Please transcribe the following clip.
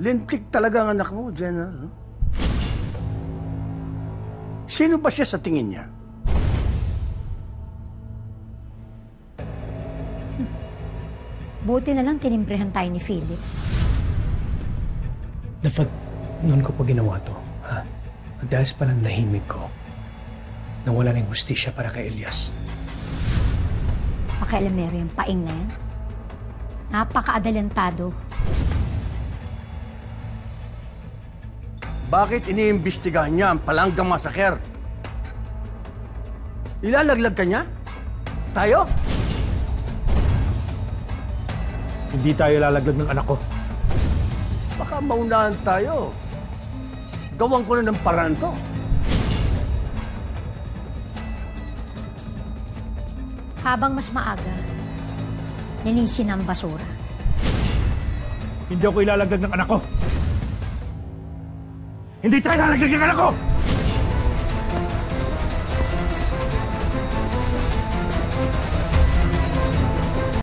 Lintik talaga ang anak mo, General. No? Sino ba siya sa tingin niya? Buti na lang tinimprehan tayo ni Philip. Dapat noon ko pa ginawa to, ha? At dahil sa pananahimik ko, nawala ng hustisya para kay Elias. Pakialamero yung paing na yan. Napaka-adalantado. Bakit iniimbestigahan niya ang Palanggang Massacre? Ilalaglag ka niya? Tayo? Hindi tayo lalaglag ng anak ko. Baka maunahan tayo. Gawin ko na ng paraan to. Habang mas maaga, linisin ang basura. Hindi ako ilalaglag ng anak ko. Hindi tayo lalaglag ng anak ko!